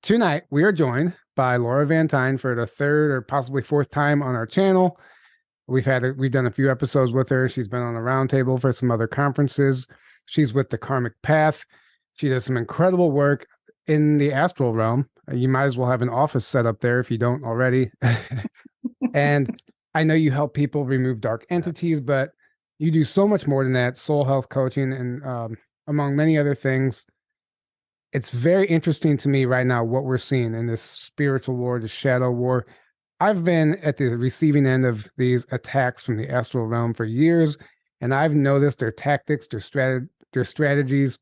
Tonight, we are joined by Laura Van Tyne for the third or possibly fourth time on our channel. We've done a few episodes with her. She's been on the roundtable for some other conferences. She's with the Karmic Path. She does some incredible work in the astral realm. You might as well have an office set up there if you don't already. And I know you help people remove dark entities, but you do so much more than that, soul health coaching and among many other things. It's very interesting to me right now what we're seeing in this spiritual war, the shadow war. I've been at the receiving end of these attacks from the astral realm for years, and I've noticed their tactics, their strategies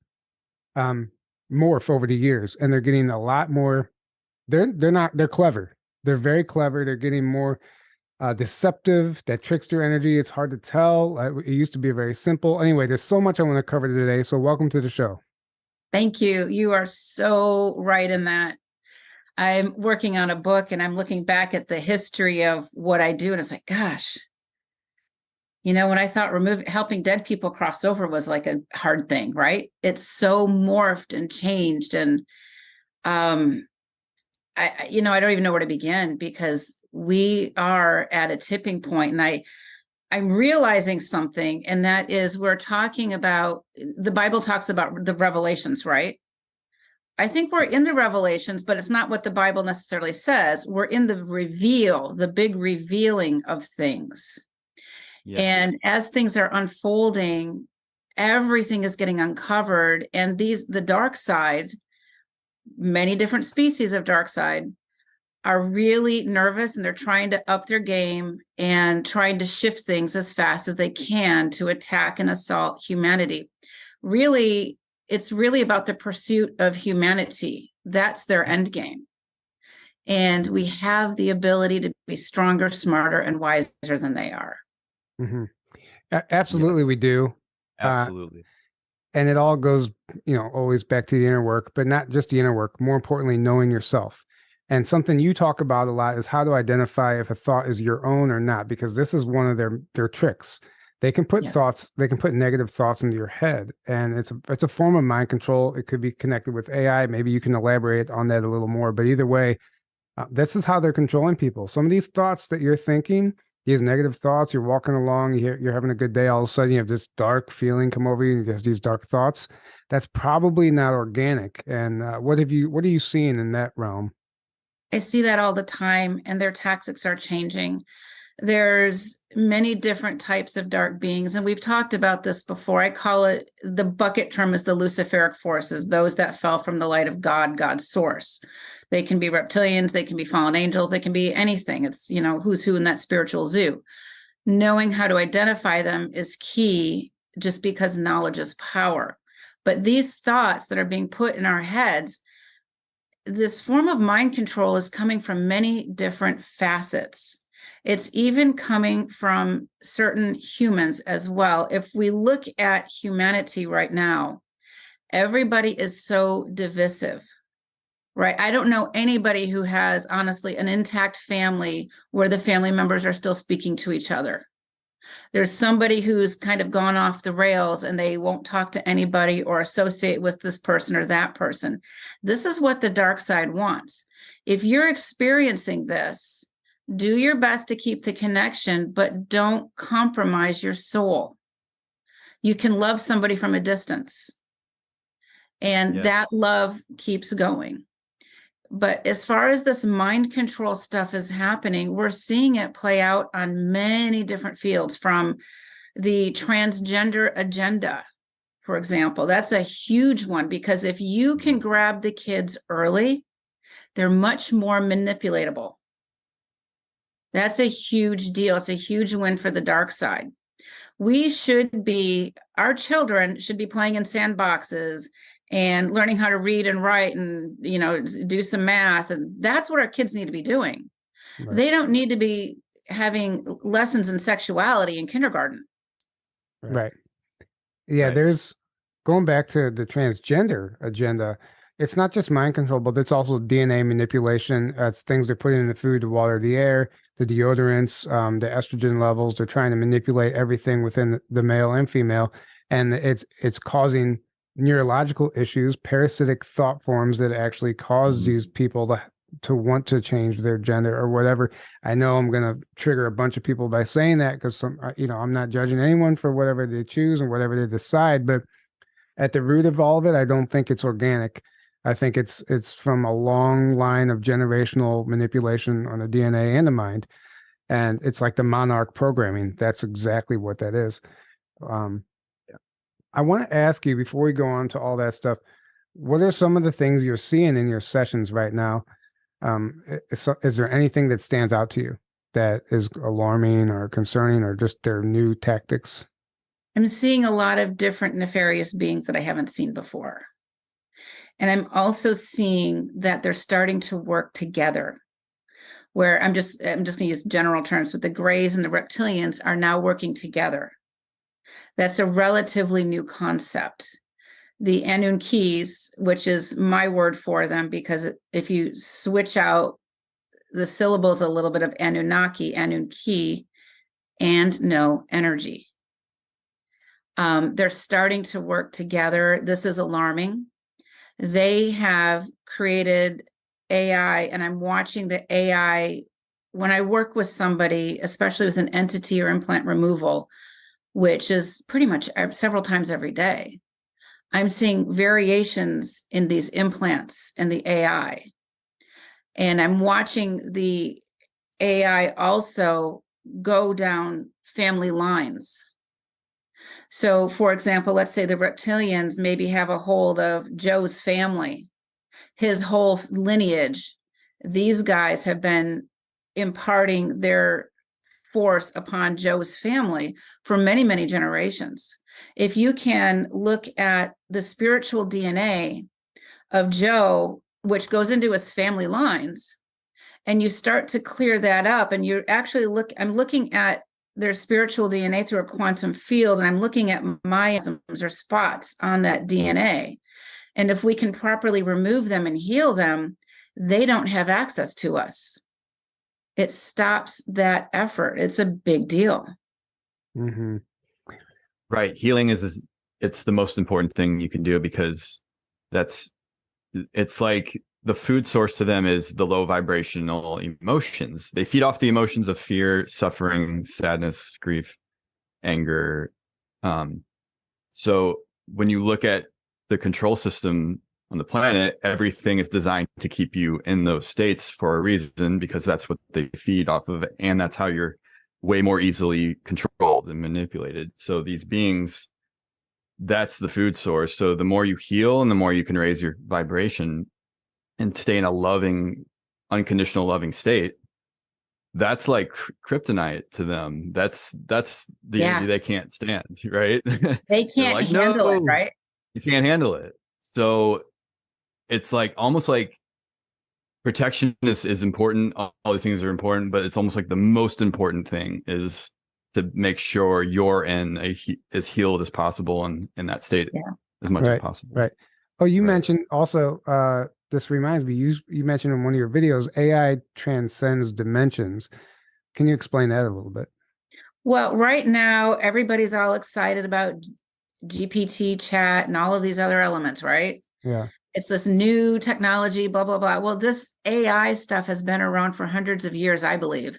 morph over the years, and they're getting a lot more. They're clever. They're very clever. They're getting more deceptive. That trickster energy, it's hard to tell. It used to be very simple. Anyway, there's so much I want to cover today. So welcome to the show. Thank you. You are so right in that. I'm working on a book and I'm looking back at the history of what I do. And it's like, gosh, when I thought helping dead people cross over was like a hard thing, right? It's so morphed and changed. And I don't even know where to begin because we are at a tipping point. And I'm realizing something, and that is we're talking about, the Bible talks about the revelations, right? I think we're in the revelations, but it's not what the Bible necessarily says. We're in the reveal, the big revealing of things. Yes. And as things are unfolding, everything is getting uncovered. And the dark side, many different species of dark side, are really nervous, and they're trying to up their game and trying to shift things as fast as they can to attack and assault humanity. Really, it's really about the pursuit of humanity. That's their end game. And we have the ability to be stronger, smarter, and wiser than they are. Mm-hmm. Absolutely, yes. We do. Absolutely. And it all goes, always back to the inner work, but not just the inner work. More importantly, knowing yourself. And something you talk about a lot is how to identify if a thought is your own or not, because this is one of their tricks. They can put negative thoughts into your head, and it's a form of mind control. It could be connected with AI. Maybe you can elaborate on that a little more, but either way, this is how they're controlling people. Some of these thoughts that you're thinking, these negative thoughts, you're walking along, you're having a good day, all of a sudden you have this dark feeling come over you, you have these dark thoughts. That's probably not organic. And what are you seeing in that realm? I see that all the time, and their tactics are changing. There's many different types of dark beings, and we've talked about this before. I call it, the bucket term is the Luciferic forces, those that fell from the light of God, God's source. They can be reptilians, they can be fallen angels, they can be anything. It's, who's who in that spiritual zoo. Knowing how to identify them is key, just because knowledge is power. But these thoughts that are being put in our heads, this form of mind control is coming from many different facets. It's even coming from certain humans as well. If we look at humanity right now, everybody is so divisive, right? I don't know anybody who has, honestly, an intact family where the family members are still speaking to each other. There's somebody who's kind of gone off the rails and they won't talk to anybody or associate with this person or that person. This is what the dark side wants. If you're experiencing this, do your best to keep the connection, but don't compromise your soul. You can love somebody from a distance, and that love keeps going. But as far as this mind control stuff is happening, we're seeing it play out on many different fields, from the Transgender Agenda, for example. That's a huge one, because if you can grab the kids early, they're much more manipulatable. That's a huge deal. It's a huge win for the dark side. Our children should be playing in sandboxes and learning how to read and write and, do some math. And that's what our kids need to be doing. Right. They don't need to be having lessons in sexuality in kindergarten. Right. Yeah, right. There's, going back to the transgender agenda, it's not just mind control, but it's also DNA manipulation. It's things they're putting in the food to water the air, the deodorants, the estrogen levels. They're trying to manipulate everything within the male and female. And it's causing neurological issues, parasitic thought forms that actually cause these people to want to change their gender or whatever. I know I'm going to trigger a bunch of people by saying that because I'm not judging anyone for whatever they choose and whatever they decide, but at the root of all of it, I don't think it's organic. I think it's from a long line of generational manipulation on the DNA and the mind. And it's like the monarch programming. That's exactly what that is. Um, I want to ask you before we go on to all that stuff, what are some of the things you're seeing in your sessions right now? Is there anything that stands out to you that is alarming or concerning or just their new tactics? I'm seeing a lot of different nefarious beings that I haven't seen before. And I'm also seeing that they're starting to work together, where I'm just going to use general terms, but the grays and the reptilians are now working together. That's a relatively new concept. The Anunnakis, which is my word for them, because if you switch out the syllables a little bit of Anunnaki, Anunki, and no energy. They're starting to work together. This is alarming. They have created AI, and I'm watching the AI when I work with somebody, especially with an entity or implant removal, which is pretty much several times every day. I'm seeing variations in these implants and the AI. And I'm watching the AI also go down family lines. So, for example, let's say the reptilians maybe have a hold of Joe's family, his whole lineage. These guys have been imparting their force upon Joe's family for many, many generations. If you can look at the spiritual DNA of Joe, which goes into his family lines, and you start to clear that up, and you actually I'm looking at their spiritual DNA through a quantum field, and I'm looking at miasms or spots on that DNA. And if we can properly remove them and heal them, they don't have access to us. It stops that effort. It's a big deal. Mm-hmm. Right. Healing it's the most important thing you can do, because it's like the food source to them is the low vibrational emotions. They feed off the emotions of fear, suffering, sadness, grief, anger. So when you look at the control system on the planet, everything is designed to keep you in those states for a reason, because that's what they feed off of, and that's how you're way more easily controlled and manipulated. So these beings, that's the food source. So the more you heal and the more you can raise your vibration and stay in a loving, unconditional loving state, that's like kryptonite to them. That's the energy they can't stand, right? They can't like, handle it, right? You can't handle it. So it's like almost like protection is important. All these things are important, but it's almost like the most important thing is to make sure you're in as healed as possible and in that state as much as possible. Right. Oh, you mentioned also, this reminds me, you mentioned in one of your videos, AI transcends dimensions. Can you explain that a little bit? Well, right now, everybody's all excited about GPT chat and all of these other elements, right? Yeah. It's this new technology, blah, blah, blah. Well, this AI stuff has been around for hundreds of years, I believe.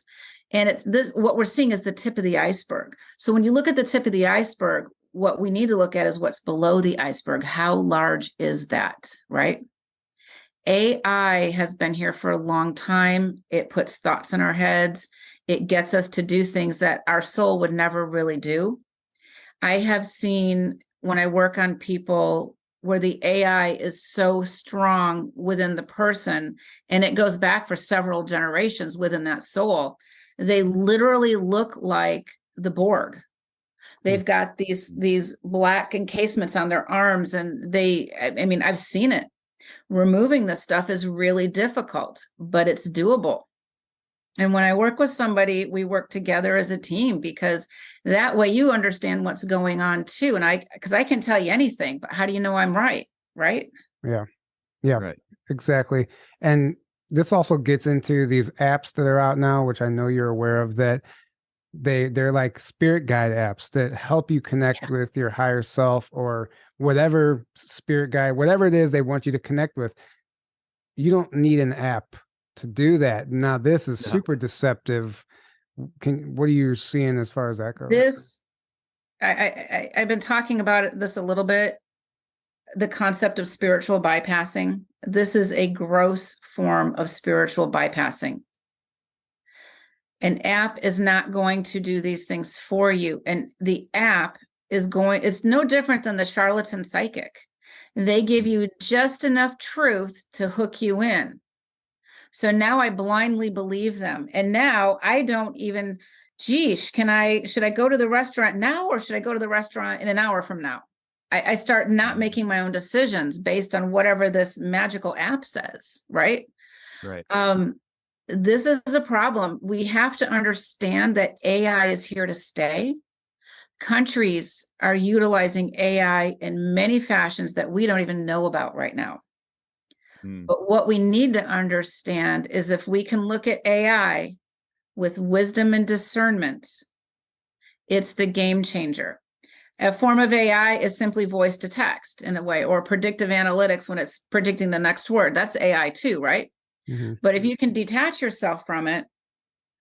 And it's this, what we're seeing is the tip of the iceberg. So when you look at the tip of the iceberg, what we need to look at is what's below the iceberg. How large is that, right? AI has been here for a long time. It puts thoughts in our heads. It gets us to do things that our soul would never really do. I have seen when I work on people where the AI is so strong within the person, and it goes back for several generations within that soul, they literally look like the Borg. They've got these black encasements on their arms, and I mean, I've seen it. Removing this stuff is really difficult, but it's doable. And when I work with somebody, we work together as a team, because that way you understand what's going on too. And because I can tell you anything, but how do you know I'm right? Right? Yeah. Yeah. Right. Exactly. And this also gets into these apps that are out now, which I know you're aware of, that they're like spirit guide apps that help you connect with your higher self or whatever spirit guide, whatever it is they want you to connect with. You don't need an app to do that. Now this is super deceptive. What are you seeing as far as that goes? This, I've been talking about this a little bit, the concept of spiritual bypassing. This is a gross form of spiritual bypassing. An app is not going to do these things for you. And the app is it's no different than the charlatan psychic. They give you just enough truth to hook you in. So now I blindly believe them. And now I don't even, should I go to the restaurant now or should I go to the restaurant in an hour from now? I start not making my own decisions based on whatever this magical app says, right? Right. This is a problem. We have to understand that AI is here to stay. Countries are utilizing AI in many fashions that we don't even know about right now. But what we need to understand is if we can look at AI with wisdom and discernment, it's the game changer. A form of AI is simply voice to text in a way, or predictive analytics when it's predicting the next word. That's AI too, right? Mm-hmm. But if you can detach yourself from it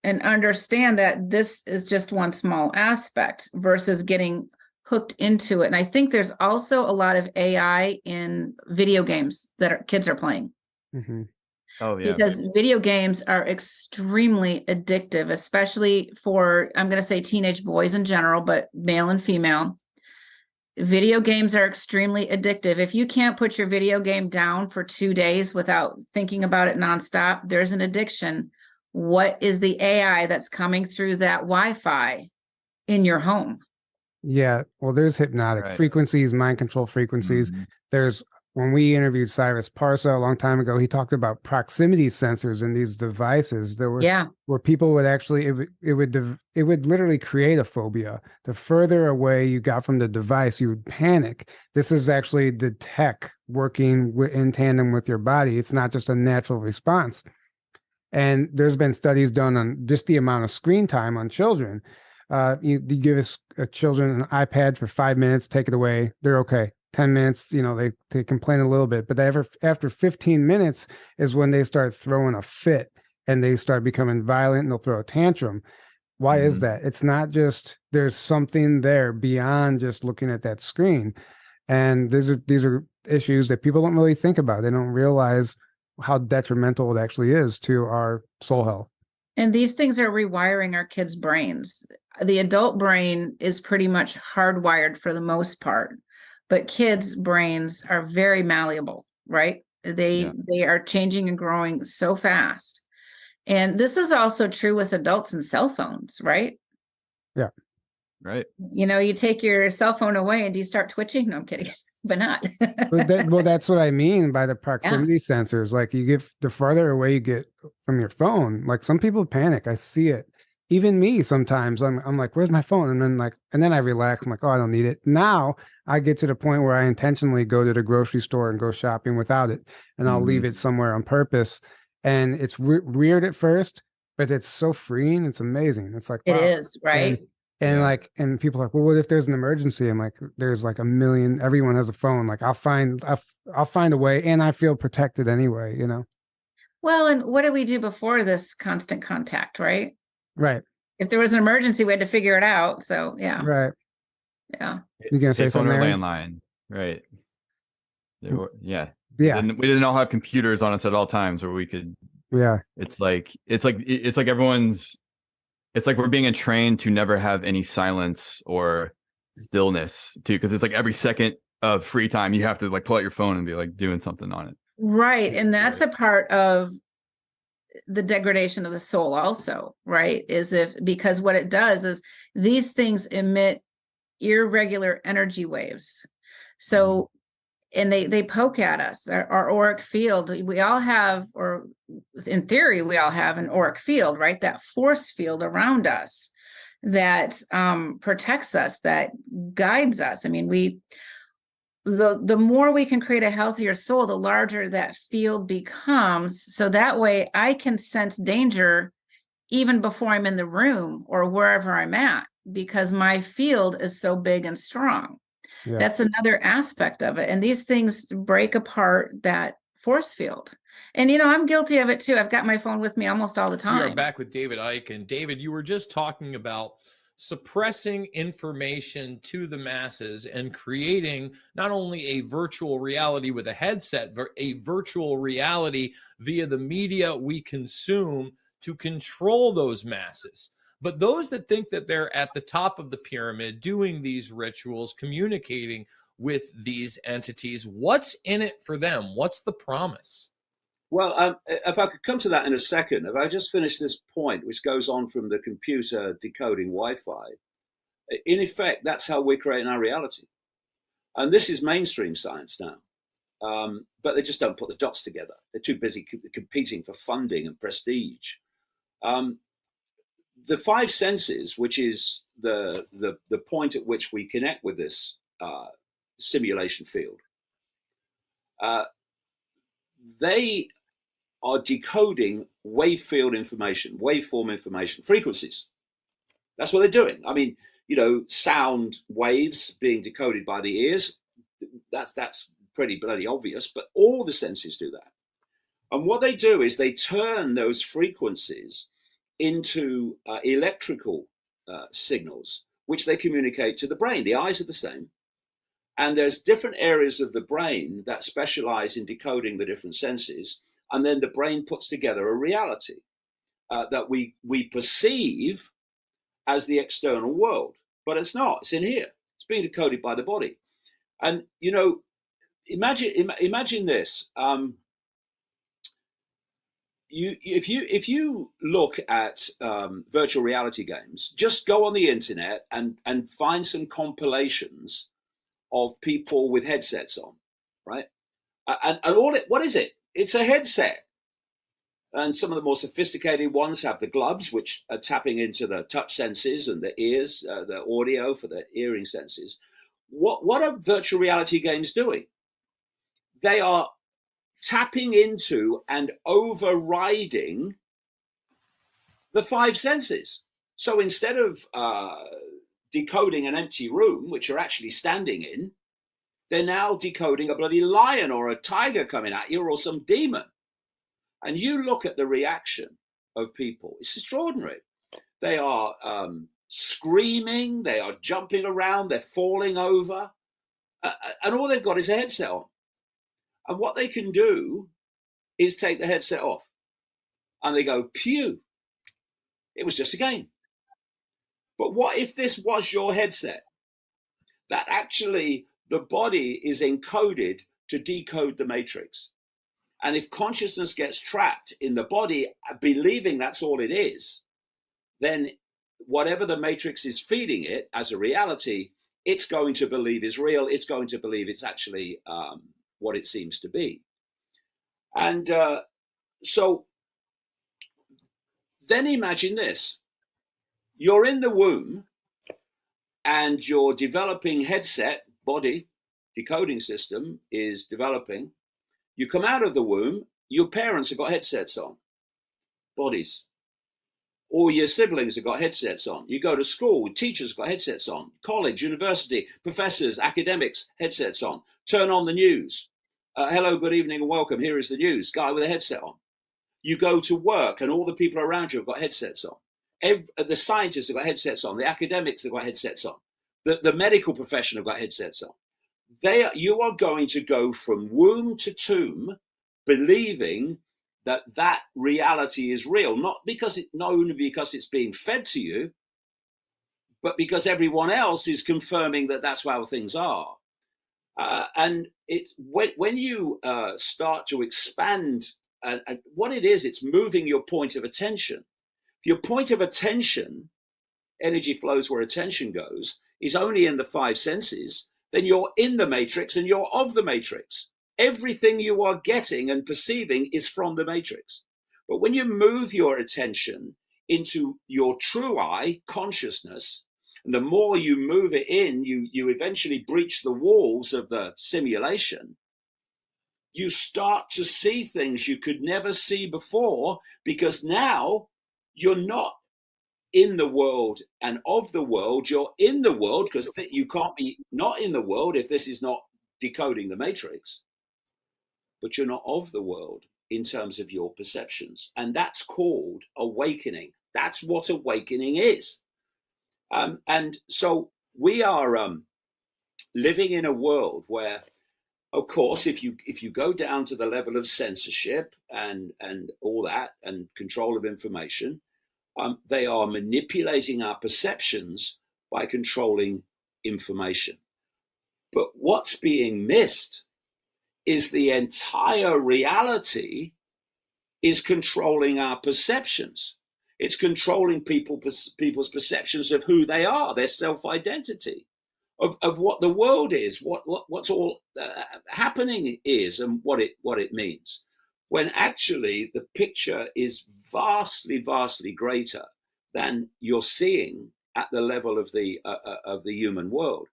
and understand that this is just one small aspect versus getting hooked into it. And I think there's also a lot of AI in video games that kids are playing. Mm-hmm. Oh, yeah. Because video games are extremely addictive, especially for, I'm going to say teenage boys in general, but male and female. Video games are extremely addictive. If you can't put your video game down for 2 days without thinking about it nonstop, there's an addiction. What is the AI that's coming through that Wi-Fi in your home? Yeah, well, there's hypnotic frequencies, mind control frequencies. Mm-hmm. There's, when we interviewed Cyrus Parsa a long time ago, he talked about proximity sensors in these devices. There were where people would actually it would literally create a phobia. The further away you got from the device, you would panic. This is actually the tech working in tandem with your body. It's not just a natural response. And there's been studies done on just the amount of screen time on children. You give children an iPad for 5 minutes, take it away, they're okay. 10 minutes, they complain a little bit, but after 15 minutes is when they start throwing a fit and they start becoming violent and they'll throw a tantrum. Why is that? It's not just, there's something there beyond just looking at that screen. And these are issues that people don't really think about. They don't realize how detrimental it actually is to our soul health. And these things are rewiring our kids' brains. The adult brain is pretty much hardwired for the most part, but kids' brains are very malleable, right? They are changing and growing so fast. And this is also true with adults and cell phones, right? Yeah. Right. You take your cell phone away and do you start twitching? No, I'm kidding. But not. Well, that's what I mean by the proximity sensors. Like the farther away you get from your phone, like some people panic. I see it. Even me sometimes. I'm like, where's my phone? And then I relax. I'm like, oh, I don't need it. Now I get to the point where I intentionally go to the grocery store and go shopping without it, and I'll leave it somewhere on purpose. And it's weird at first, but it's so freeing. It's amazing. It's like, wow. It is, right? And people are like, well, what if there's an emergency? I'm like, there's like a million, everyone has a phone. Like I'll find a way, and I feel protected anyway, Well, and what did we do before this constant contact, right? Right. If there was an emergency, we had to figure it out. So yeah. Right. Yeah. You're gonna say something? Or landline. Right. Yeah. Yeah. We didn't all have computers on us at all times where we could. Yeah. It's like everyone's. It's like we're being entrained to never have any silence or stillness too, because it's like every second of free time you have to like pull out your phone and be like doing something on it. Right. And that's a part of the degradation of the soul also, right? Because what it does is these things emit irregular energy waves. So and they poke at us. Our auric field, we all have, or in theory, we all have an auric field, right? That force field around us that protects us, that guides us. I mean, the more we can create a healthier soul, the larger that field becomes. So that way I can sense danger even before I'm in the room or wherever I'm at, because my field is so big and strong. Yeah. That's another aspect of it. And these things break apart that force field. And, I'm guilty of it too. I've got my phone with me almost all the time. We are back with David Icke. And David, you were just talking about suppressing information to the masses and creating not only a virtual reality with a headset, but a virtual reality via the media we consume to control those masses. But those that think that they're at the top of the pyramid doing these rituals, communicating with these entities, what's in it for them? What's the promise? Well, if I could come to that in a second, if I just finish this point, which goes on from the computer decoding Wi-Fi, in effect, that's how we're creating our reality. And this is mainstream science now. But they just don't put the dots together. They're too busy competing for funding and prestige. The five senses, which is the point at which we connect with this simulation field, they are decoding waveform information, frequencies. That's what they're doing. I mean, sound waves being decoded by the ears, that's pretty bloody obvious, but all the senses do that. And what they do is they turn those frequencies into electrical signals, which they communicate to the brain. The eyes are the same. And there's different areas of the brain that specialize in decoding the different senses. And then the brain puts together a reality that we perceive as the external world. But it's not. It's in here. It's being decoded by the body. And, imagine this. If you look at virtual reality games, just go on the internet and find some compilations of people with headsets on, right? And what is it? It's a headset. And some of the more sophisticated ones have the gloves, which are tapping into the touch senses, and the ears, the audio for the hearing senses. What are virtual reality games doing? They are tapping into and overriding the five senses. So instead of decoding an empty room, which you're actually standing in, they're now decoding a bloody lion or a tiger coming at you or some demon. And you look at the reaction of people. It's extraordinary. They are screaming. They are jumping around. They're falling over. And all they've got is a headset on. And what they can do is take the headset off. And they go, pew. It was just a game. But what if this was your headset? That actually the body is encoded to decode the matrix. And if consciousness gets trapped in the body, believing that's all it is, then whatever the matrix is feeding it as a reality, it's going to believe is real. It's going to believe it's actually what it seems to be. And so then imagine this. You're in the womb and your developing headset, body, decoding system is developing. You come out of the womb, your parents have got headsets on, bodies. Or your siblings have got headsets on. You go to school, teachers have got headsets on. College, university, professors, academics, headsets on. Turn on the news. Hello, good evening and welcome. Here is the news. Guy with a headset on. You go to work and all the people around you have got headsets on. The scientists have got headsets on. The academics have got headsets on. The medical profession have got headsets on. You are going to go from womb to tomb believing that reality is real, not only because it's being fed to you, but because everyone else is confirming that that's how things are. And it's when you start to expand, what it is, it's moving your point of attention. If your point of attention, energy flows where attention goes, is only in the five senses, then you're in the matrix and you're of the matrix. Everything you are getting and perceiving is from the matrix. But when you move your attention into your true I, consciousness, and the more you move it in, you eventually breach the walls of the simulation. You start to see things you could never see before, because now you're not in the world and of the world. You're in the world, because you can't be not in the world if this is not decoding the matrix, but you're not of the world in terms of your perceptions. And that's called awakening. That's what awakening is. And so we are living in a world where, of course, if you go down to the level of censorship and all that, and control of information, they are manipulating our perceptions by controlling information. But what's being missed is the entire reality is controlling our perceptions. It's controlling people's perceptions of who they are, their self-identity, of what the world is, what's all happening is, and what it means. When actually the picture is vastly greater than you're seeing at the level of the human world.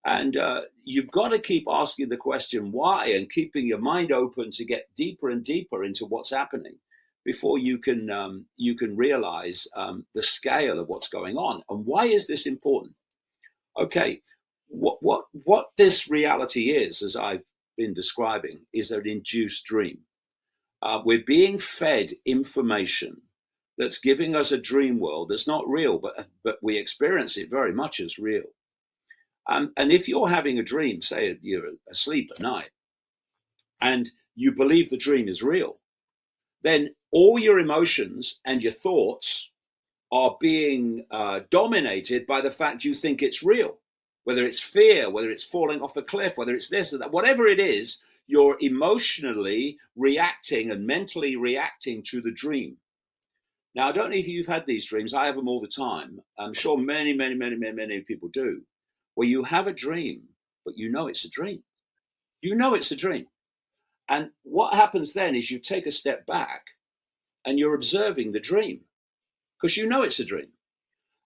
And you've got to keep asking the question why, and keeping your mind open to get deeper and deeper into what's happening before you can realize the scale of what's going on. And why is this important? Okay, what this reality is, as I've been describing, is an induced dream. We're being fed information that's giving us a dream world that's not real, but we experience it very much as real. And if you're having a dream, say you're asleep at night, and you believe the dream is real, then all your emotions and your thoughts are being dominated by the fact you think it's real. Whether it's fear, whether it's falling off a cliff, whether it's this or that, whatever it is, you're emotionally reacting and mentally reacting to the dream. Now, I don't know if you've had these dreams. I have them all the time. I'm sure many people do, where you have a dream, but you know it's a dream. You know it's a dream. And what happens then is you take a step back and you're observing the dream, because you know it's a dream.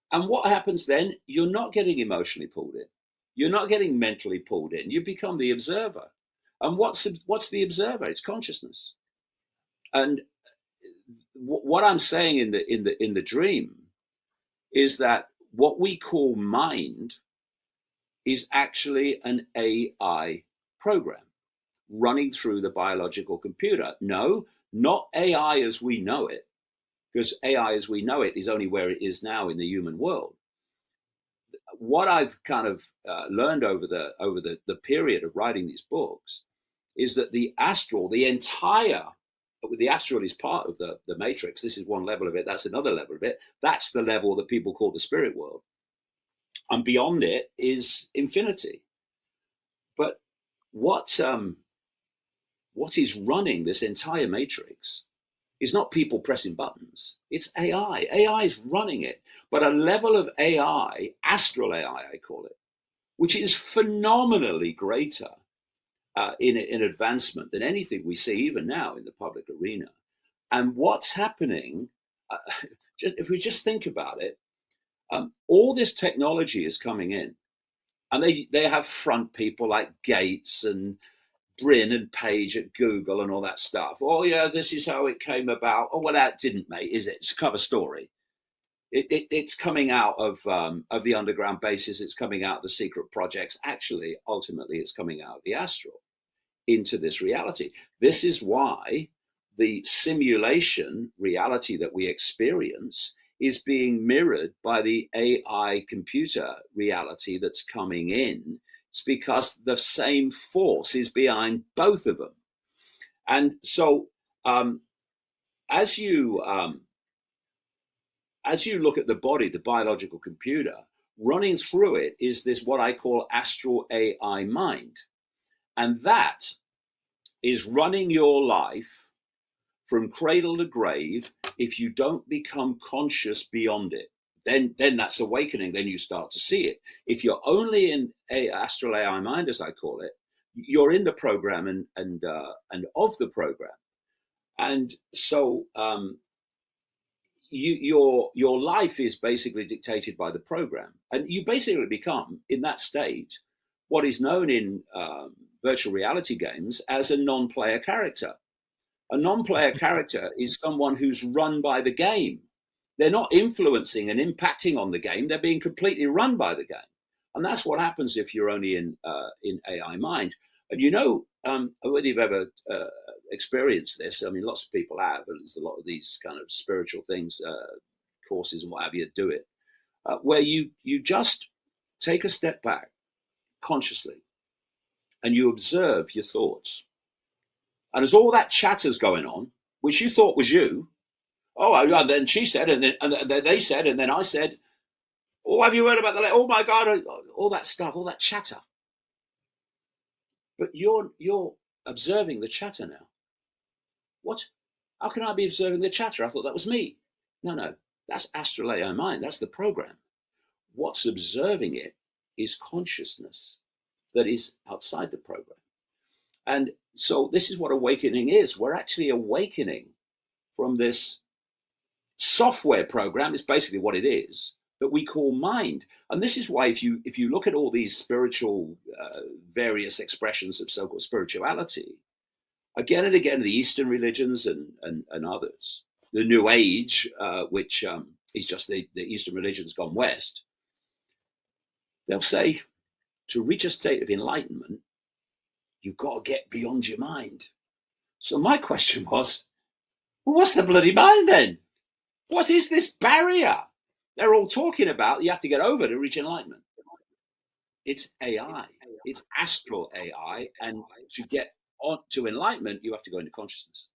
And what happens then? You're not getting emotionally pulled in. You're not getting mentally pulled in. You become the observer. And what's the observer? It's consciousness. And what I'm saying in the dream is that what we call mind is actually an AI program running through the biological computer. No, not AI as we know it, because AI as we know it is only where it is now in the human world. What I've kind of learned over the period of writing these books is that the astral, the astral is part of the matrix. This is one level of it. That's another level of it. That's the level that people call the spirit world. And beyond it is infinity. But what is running this entire matrix is not people pressing buttons. It's AI. AI is running it. But a level of AI, Astral AI, I call it, which is phenomenally greater in advancement than anything we see even now in the public arena. And what's happening, if we just think about it, all this technology is coming in, and they have front people like Gates and Brin and Page at Google and all that stuff. Oh yeah, this is how it came about. Oh well, that didn't, mate, is it? It's a cover story. It's coming out of the underground bases. It's coming out of the secret projects. Actually, ultimately, it's coming out of the astral into this reality. This is why the simulation reality that we experience is being mirrored by the AI computer reality that's coming in. It's because the same force is behind both of them. And so as you look at the body, the biological computer, running through it is this, what I call Astral AI mind. And that is running your life from cradle to grave. If you don't become conscious beyond it, then that's awakening. Then you start to see it. If you're only in a Astral AI mind, as I call it, you're in the program and of the program. And so your life is basically dictated by the program, and you basically become, in that state, what is known in virtual reality games as a non-player character. A non-player character is someone who's run by the game. They're not influencing and impacting on the game. They're being completely run by the game. And that's what happens if you're only in AI mind. And you know, whether you've ever experienced this, I mean, lots of people have, but there's a lot of these kind of spiritual things, courses and what have you, do it, where you just take a step back consciously and you observe your thoughts. And as all that chatter's going on, which you thought was you, and then she said, and then they said, and then I said, oh, have you heard about that? Oh my God, all that stuff, all that chatter. But you're observing the chatter now. What? How can I be observing the chatter? I thought that was me. No, that's Astral AI mind. That's the program. What's observing it is consciousness that is outside the program. And so this is what awakening is. We're actually awakening from this software program, is basically what it is, that we call mind. And this is why if you look at all these spiritual various expressions of so-called spirituality, again and again, the Eastern religions and others, the New Age, which is just the Eastern religions gone West, they'll say, to reach a state of enlightenment, you've got to get beyond your mind. So my question was, well, what's the bloody mind then? What is this barrier they're all talking about you have to get over to reach enlightenment? It's AI. It's Astral AI. And to get on to enlightenment, you have to go into consciousness.